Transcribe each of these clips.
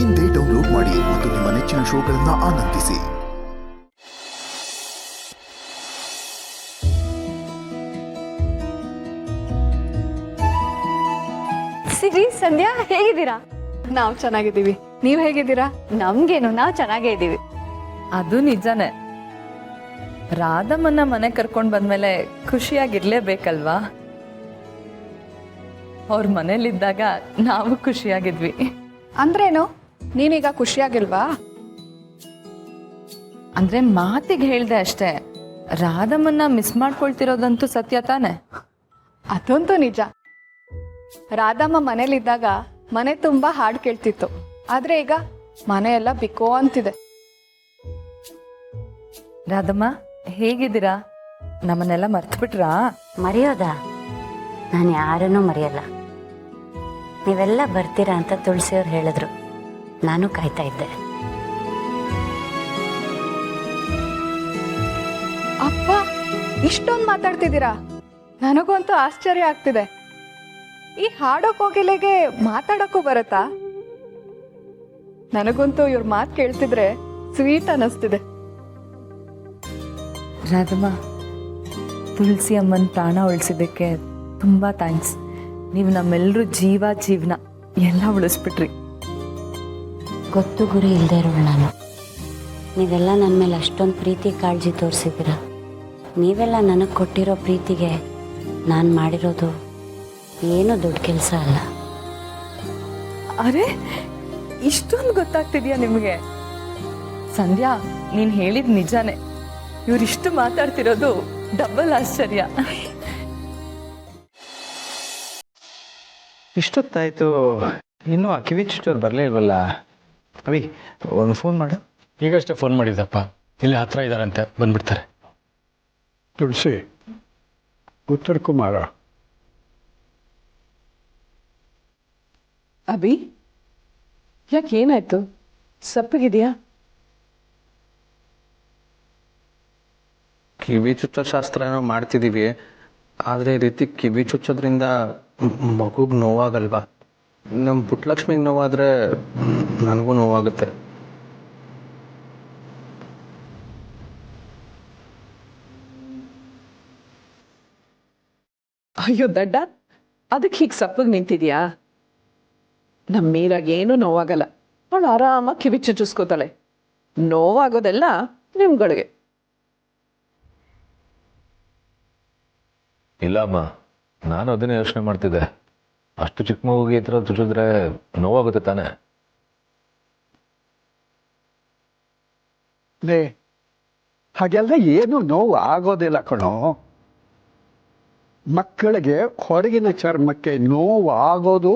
ಇಂದೇ ಡೌನ್ಲೋಡ್ ಮಾಡಿ ಮತ್ತು ನಿಮ್ಮ ನೆಚ್ಚಿನ ಶೋಗಳನ್ನು ಆನಂದಿಸಿ. ಸಿರಿ, ಸಂಧ್ಯಾ, ಹೇಗಿದ್ದೀರಾ? ನಾವು ಚೆನ್ನಾಗಿದ್ದೀವಿ. ನೀವು ಹೇಗಿದ್ದೀರಾ? ನಮ್ಗೇನು, ನಾವು ಚೆನ್ನಾಗೇ ಇದ್ದೀವಿ. ಅದು ನಿಜಾನೇ. ರಾಧಮ್ಮನ್ನ ಮನೆ ಕರ್ಕೊಂಡು ಬಂದ್ಮೇಲೆ ಖುಷಿಯಾಗಿರ್ಲೇಬೇಕಲ್ವಾ? ಅವ್ರ ಮನೇಲಿದ್ದಾಗ ನಾವು ಖುಷಿಯಾಗಿದ್ವಿ. ಅಂದ್ರೇನು? ನೀವೀಗ ಖುಷಿಯಾಗಿಲ್ವಾ? ಅಂದ್ರೆ ಮಾತಿಗೆ ಹೇಳ್ದೆ ಅಷ್ಟೇ. ರಾಧಮ್ಮನ್ನ ಮಿಸ್ ಮಾಡ್ಕೊಳ್ತಿರೋದಂತೂ ಸತ್ಯ ತಾನೆ. ಅದಂತೂ ನಿಜ. ರಾಧಮ್ಮ ಮನೇಲಿದ್ದಾಗ ಮನೆ ತುಂಬಾ ಹಾಡು ಕೇಳ್ತಿತ್ತು. ಆದ್ರೆ ಈಗ ಮನೆಯೆಲ್ಲ ಬಿಕೋ ಅಂತಿದೆ. ರಾಧಮ್ಮ, ಹೇಗಿದ್ದೀರಾ? ನಮ್ಮನ್ನೆಲ್ಲ ಮರ್ತ್ಬಿಟ್ರಾ? ಮರೆಯೋದಾ? ನಾನು ಯಾರನ್ನೂ ಮರೆಯಲ್ಲ. ನೀವೆಲ್ಲ ಬರ್ತೀರಾ ಅಂತ ತುಳಸಿಯವ್ರು ಹೇಳಿದ್ರು. ನಾನು ಕಾಯ್ತಾ ಇದ್ದೆ. ಅಪ್ಪ, ಇಷ್ಟೊಂದು ಮಾತಾಡ್ತಿದ್ದೀರಾ? ನನಗಂತೂ ಆಶ್ಚರ್ಯ ಆಗ್ತಿದೆ. ಈ ಹಾಡೋ ಕೋಗಿಲೆಗೆ ಮಾತಾಡೋಕ್ಕೂ ಬರುತ್ತಾ? ನನಗಂತೂ ಇವ್ರ ಮಾತು ಕೇಳ್ತಿದ್ರೆ ಸ್ವೀಟ್ ಅನ್ನಿಸ್ತಿದೆ. ರಾಧಮ್ಮ, ತುಳಸಿ ಅಮ್ಮನ ಪ್ರಾಣ ಉಳಿಸಿದ್ದಕ್ಕೆ ತುಂಬ ಥ್ಯಾಂಕ್ಸ್. ನೀವು ನಮ್ಮೆಲ್ಲರೂ ಜೀವನ ಎಲ್ಲ ಉಳಿಸ್ಬಿಟ್ರಿ. ಗೊತ್ತು ಗುರಿ ಇಲ್ಲದೆ ಇರೋಳು ನಾನು. ನೀವೆಲ್ಲ ನನ್ನ ಮೇಲೆ ಅಷ್ಟೊಂದು ಪ್ರೀತಿ ಕಾಳಜಿ ತೋರಿಸಿದ್ದೀರ. ನೀವೆಲ್ಲ ನನಗೆ ಕೊಟ್ಟಿರೋ ಪ್ರೀತಿಗೆ ನಾನು ಮಾಡಿರೋದು ಏನೂ ದೊಡ್ಡ ಕೆಲಸ ಅಲ್ಲ. ಅರೆ, ಇಷ್ಟೊಂದು ಗೊತ್ತಾಗ್ತಿದ್ಯಾ ನಿಮಗೆ? ಸಂಧ್ಯಾ, ನೀನು ಹೇಳಿದ ನಿಜಾನೇ. ಇವರಿಷ್ಟು ಮಾತಾಡ್ತಿರೋದು ಡಬಲ್ ಆಶ್ಚರ್ಯ. ಇಷ್ಟೊತ್ತಾಯ್ತು, ಇನ್ನೂ ಆ ಕಿವಿ ಚುಚ್ಚೋರು ಬರಲೇ ಇಲ್ವಲ್ಲ. ಅವಿ, ಒಂದು ಫೋನ್ ಮಾಡು. ಈಗಷ್ಟೇ ಫೋನ್ ಮಾಡಿದ್ದಪ್ಪ, ಇಲ್ಲಿ ಹತ್ರ ಇದ್ದಾರಂತೆ, ಬಂದ್ಬಿಡ್ತಾರೆ. ತುಳಸಿ, ಉತ್ತರ ಕುಮಾರ. ಅಭಿ, ಯಾಕೆ ಏನಾಯ್ತು? ಸಪ್ಪಗಿದೆಯಾ? ಕಿವಿ ಚುಚ್ಚೋ ಶಾಸ್ತ್ರ ಏನೋ ಮಾಡ್ತಿದ್ದೀವಿ, ಆದರೆ ಈ ರೀತಿ ಕಿವಿ ಚುಚ್ಚೋದ್ರಿಂದ ಮಗುಗೆ ನೋವಾಗಲ್ವಾ? ನಮ್ಮ ಪುಟ್ಟಲಕ್ಷ್ಮಿಗೆ ನೋವಾದರೆ ನನಗೂ ನೋವಾಗುತ್ತೆ. ಅಯ್ಯೋ ದಡ್ಡ, ಅದಕ್ಕೆ ಹೀಗೆ ಸಪ್ಪಗೆ ನಿಂತಿದ್ಯಾ? ನಮ್ಮ ಮೀರಾಗೆ ಏನೂ ನೋವಾಗಲ್ಲ. ಅವಳು ಆರಾಮಾಗಿ ಕಿವಿ ಚುಚ್ಚಿಸ್ಕೋತಾಳೆ. ನೋವಾಗೋದೆಲ್ಲ ನಿಮ್ಗಳಿಗೆ. ಇಲ್ಲಮ್ಮ, ನಾನು ಅದನ್ನೇ ಯೋಚನೆ ಮಾಡ್ತಿದ್ದೆ. ಅಷ್ಟು ಚಿಕ್ಕ ಮಗುಗೆ ಈ ಥರ ಚುಚ್ಚಿದ್ರೆ ನೋವಾಗುತ್ತೆ ತಾನೆ. ಹಾಗೆಲ್ಲ ಏನು ನೋವು ಆಗೋದಿಲ್ಲ ಕಣೋ. ಮಕ್ಕಳಿಗೆ ಹೊರಗಿನ ಚರ್ಮಕ್ಕೆ ನೋವು ಆಗೋದು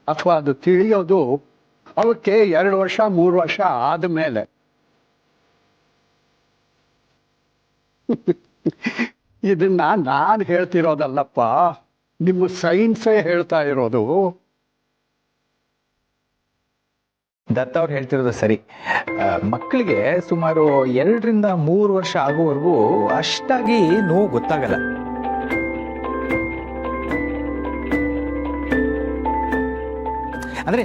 ಅಥವಾ ಅದು ತಿಳಿಯೋದು ಅವಕ್ಕೆ 2 ವರ್ಷ 3 ವರ್ಷ ಆದಮೇಲೆ. ಇದನ್ನ ನಾನು ಹೇಳ್ತಿರೋದಲ್ಲಪ್ಪ, ನಿಮ್ಮ ಸೈನ್ಸೇ ಹೇಳ್ತಾ ಇರೋದು. ದತ್ತ ಅವ್ರು ಹೇಳ್ತಿರೋದು ಸರಿ. ಮಕ್ಕಳಿಗೆ ಸುಮಾರು 2 ರಿಂದ 3 ವರ್ಷ ಆಗುವವರೆಗೂ ಅಷ್ಟಾಗಿ ನೋವು ಗೊತ್ತಾಗಲ್ಲ. ಅಂದರೆ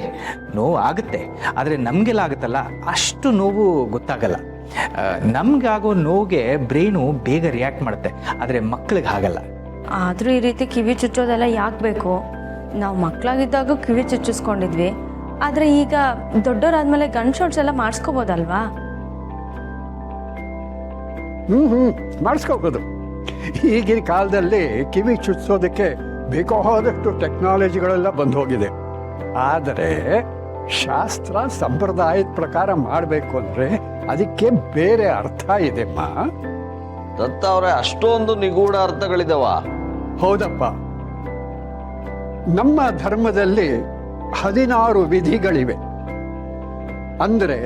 ನೋವು ಆಗುತ್ತೆ, ಆದರೆ ನಮಗೆಲ್ಲ ಆಗುತ್ತಲ್ಲ ಅಷ್ಟು ನೋವು ಗೊತ್ತಾಗಲ್ಲ. ನಮ್ಗಾಗೋ ನೋವಿಗೆ ಬ್ರೈನು ಬೇಗ ರಿಯಾಕ್ಟ್ ಮಾಡುತ್ತೆ, ಆದರೆ ಮಕ್ಕಳಿಗೆ ಆಗಲ್ಲ. ಆದರೂ ಈ ರೀತಿ ಕಿವಿ ಚುಚ್ಚೋದೆಲ್ಲ ಯಾಕೆ ಬೇಕು? ನಾವು ಮಕ್ಕಳಾಗಿದ್ದಾಗ ಕಿವಿ ಚುಚ್ಚಿಸ್ಕೊಂಡಿದ್ವಿ. ಆದರೆ ಈಗ ದೊಡ್ಡವರಾದ್ಮೇಲೆ ಗನ್ ಶಾಟ್ಸ್ ಎಲ್ಲ ಮಾಡಿಸ್ಕೋಬೋದಲ್ವಾ? ಮಾಡಿಸ್ಕೋಬೋದು. ಈಗಿನ ಕಾಲದಲ್ಲಿ ಕಿವಿ ಚುಚ್ಚಿಸೋದಕ್ಕೆ ಬೇಕಾದಷ್ಟು ಟೆಕ್ನಾಲಜಿಗಳೆಲ್ಲ ಬಂದು ಹೋಗಿದೆ. ಆದರೆ ಶಾಸ್ತ್ರ ಸಂಪ್ರದಾಯದ ಪ್ರಕಾರ ಮಾಡಬೇಕು ಅಂದರೆ ಅದಕ್ಕೆ ಬೇರೆ ಅರ್ಥ ಇದೆಮ್ಮ. ದತ್ತ ಅವರೇ, ಅಷ್ಟೊಂದು ನಿಗೂಢ ಅರ್ಥಗಳಿದಾವ? ಹೌದಪ್ಪ. ನಮ್ಮ ಧರ್ಮದಲ್ಲಿ 16 ವಿಧಿಗಳಿವೆ. ಅಂದರೆ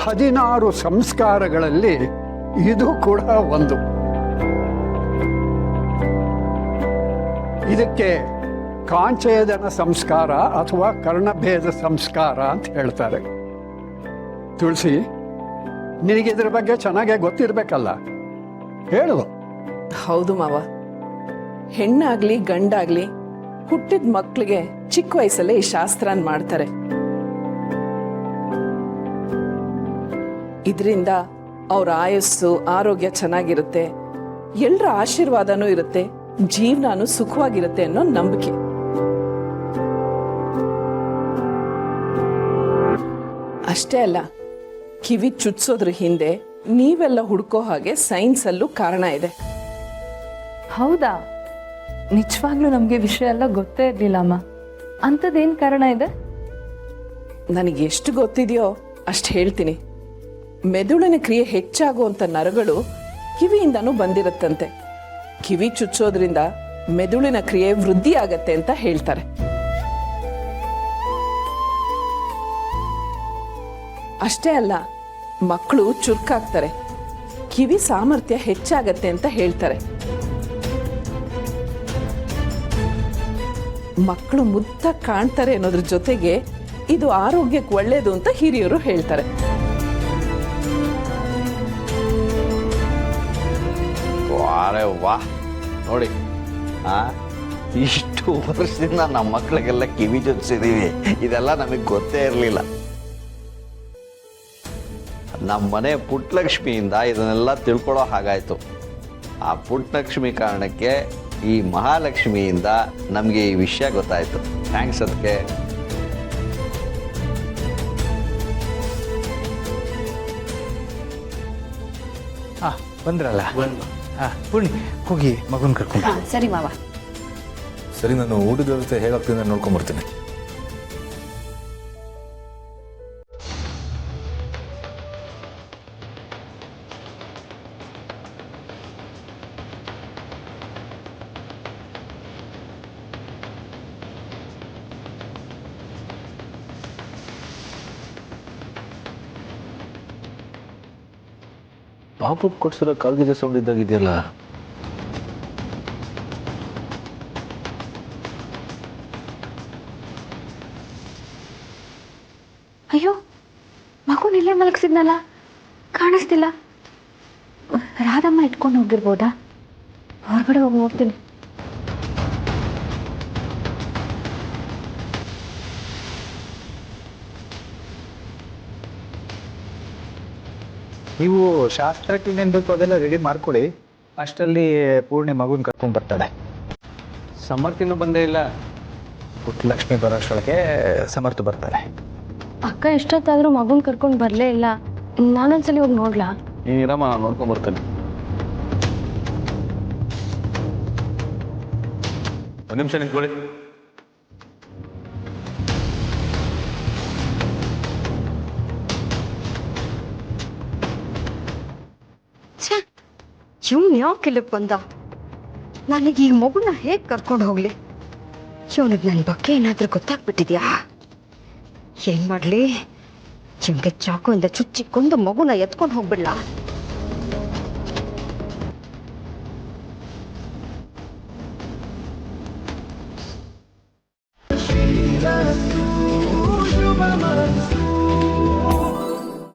16 ಸಂಸ್ಕಾರಗಳಲ್ಲಿ ಇದು ಕೂಡ ಒಂದು. ಇದಕ್ಕೆ ಕಾಂಚೇದನ ಸಂಸ್ಕಾರ ಅಥವಾ ಕರ್ಣಭೇದ ಸಂಸ್ಕಾರ ಅಂತ ಹೇಳ್ತಾರೆ. ತುಳಸಿ, ನಿನಗಿದ್ರ ಬಗ್ಗೆ ಚೆನ್ನಾಗೇ ಗೊತ್ತಿರಬೇಕಲ್ಲ, ಹೇಳು. ಹೌದು ಮಾವ, ಹೆಣ್ಣಾಗ್ಲಿ ಗಂಡಾಗ್ಲಿ ಹುಟ್ಟಿದ ಮಕ್ಕಳಿಗೆ ಚಿಕ್ಕ ವಯಸ್ಸಲ್ಲೇ ಈ ಶಾಸ್ತ್ರನ ಮಾಡ್ತಾರೆ. ಇದರಿಂದ ಅವ್ರ ಆಯಸ್ಸು ಆರೋಗ್ಯ ಚೆನ್ನಾಗಿರುತ್ತೆ, ಎಲ್ಲರ ಆಶೀರ್ವಾದನೂ ಇರುತ್ತೆ, ಜೀವನನೂ ಸುಖವಾಗಿರುತ್ತೆ ಅನ್ನೋ ನಂಬಿಕೆ. ಅಷ್ಟೇ ಅಲ್ಲ, ಕಿವಿ ಚುಚ್ಸೋದ್ರ ಹಿಂದೆ ನೀವೆಲ್ಲ ಹುಡ್ಕೋ ಹಾಗೆ ಸೈನ್ಸಲ್ಲೂ ಕಾರಣ ಇದೆ. ಹೌದಾ? ನಿಜವಾಗ್ಲೂ ನಮಗೆ ವಿಷಯ ಎಲ್ಲ ಗೊತ್ತೇ ಇರಲಿಲ್ಲಮ್ಮ. ಅಂಥದ್ದೇನು ಕಾರಣ ಇದೆ? ನನಗೆ ಎಷ್ಟು ಗೊತ್ತಿದೆಯೋ ಅಷ್ಟು ಹೇಳ್ತೀನಿ. ಮೆದುಳಿನ ಕ್ರಿಯೆ ಹೆಚ್ಚಾಗುವಂಥ ನರಗಳು ಕಿವಿಯಿಂದನೂ ಬಂದಿರುತ್ತಂತೆ. ಕಿವಿ ಚುಚ್ಚೋದ್ರಿಂದ ಮೆದುಳಿನ ಕ್ರಿಯೆ ವೃದ್ಧಿ ಆಗತ್ತೆ ಅಂತ ಹೇಳ್ತಾರೆ. ಅಷ್ಟೇ ಅಲ್ಲ, ಮಕ್ಕಳು ಚುರುಕಾಗ್ತಾರೆ, ಕಿವಿ ಸಾಮರ್ಥ್ಯ ಹೆಚ್ಚಾಗತ್ತೆ ಅಂತ ಹೇಳ್ತಾರೆ. ಮಕ್ಕಳು ಮುದ್ದಾಗಿ ಕಾಣ್ತಾರೆ ಅನ್ನೋದ್ರ ಜೊತೆಗೆ ಇದು ಆರೋಗ್ಯಕ್ಕೆ ಒಳ್ಳೇದು ಅಂತ ಹಿರಿಯರು ಹೇಳ್ತಾರೆ. ವಾರೇ ವಾ, ನೋಡಿ ಇಷ್ಟು ವರ್ಷದಿಂದ ನಮ್ಮ ಮಕ್ಕಳಿಗೆಲ್ಲ ಕಿವಿ ಚುಚ್ಚಿದೀವಿ, ಇದೆಲ್ಲ ನಮಗೆ ಗೊತ್ತೇ ಇರಲಿಲ್ಲ. ನಮ್ಮ ಮನೆ ಪುಟ್ಟಲಕ್ಷ್ಮಿಯಿಂದ ಇದನ್ನೆಲ್ಲ ತಿಳ್ಕೊಳ್ಳೋ ಹಾಗಾಯಿತು. ಆ ಪುಟ್ಟಲಕ್ಷ್ಮಿ ಕಾರಣಕ್ಕೆ ಈ ಮಹಾಲಕ್ಷ್ಮಿಯಿಂದ ನಮಗೆ ಈ ವಿಷಯ ಗೊತ್ತಾಯಿತು. ಥ್ಯಾಂಕ್ಸ್ ಅದಕ್ಕೆ. ಬಂದ್ರಲ್ಲ? ಪೂರ್ಣಿ, ಹೋಗಿ ಮಗುನ ಕರ್ಕೊಂಡು. ಸರಿ ಮಾವ. ಸರಿ, ನಾನು ಊಟದ ವ್ಯವಸ್ಥೆ ಹೇಗಾಗ್ತದೆ ನಾನು ನೋಡ್ಕೊಂಬರ್ತೀನಿ. ಪಾಪು ಕೊಡ್ಸಿರೋ ಕಾಲ್ಗೆಜೆ ಸೌಂಡ್ ಇದ್ದಾಗಿದೆಯಲ್ಲ. ಅಯ್ಯೋ, ಮಗುನ ಇಲ್ಲೇ ಮಲಗಿಸಿದ್ನಲ್ಲ, ಕಾಣಿಸ್ತಿಲ್ಲ. ರಾಧಮ್ಮ ಇಟ್ಕೊಂಡು ಹೋಗಿರ್ಬೋದಾ? ಹೊರಗಡೆ ಹೋಗಿ ನೋಡ್ತೀನಿ. ನೀವು ಶಾಸ್ತ್ರಕ್ಕೆ ಏನೇನು ಬೇಕು ಅದೆಲ್ಲ ರೆಡಿ ಮಾಡ್ಕೊಳ್ಳಿ. ಅಷ್ಟರಲ್ಲಿ ಪೂರ್ಣಿ ಮಗುನ ಕರ್ಕೊಂಡು ಬರ್ತಾಳೆ. ಸಮರ್ಥಿನೂ ಬಂದೇ ಇಲ್ಲ. ಪುಟ್ಟಲಕ್ಷ್ಮಿ ಬರೋಷ್ಟೊಳಗೆ ಸಮರ್ಥ ಬರ್ತಾಳೆ. ಅಕ್ಕ ಎಷ್ಟೊತ್ತಾದರೂ ಮಗುನ ಕರ್ಕೊಂಡು ಬರಲೇ ಇಲ್ಲ. ನಾನೊಂದ್ಸಲಿ ಹೋಗಿ ನೋಡ್ಲಾ? ನೀನಿರಮ್ಮ, ನಾನು ನೋಡ್ಕೊಂಬರ್ತೇನೆ. ಒಂದು ನಿಮಿಷ ನಿಂತ್ಕೊಳ್ಳಿ. ಇವನು ಯಾಕೆ ಇಲ್ಲಿಗೆ ಬಂದ? ನನಗೆ ಈ ಮಗುನ ಹೇಗೆ ಕರ್ಕೊಂಡು ಹೋಗ್ಲಿ? ಇವನಿಗೆ ನನ್ನ ಬಗ್ಗೆ ಏನಾದರೂ ಗೊತ್ತಾಗ್ಬಿಟ್ಟಿದ್ಯಾ? ಏನ್ ಮಾಡ್ಲಿ? ಇವನಿಗೆ ಚಾಕುವಿಂದ ಚುಚ್ಚಿಕೊಂಡು ಮಗುನ ಎತ್ಕೊಂಡು ಹೋಗ್ಬಿಡ್ಲಾ?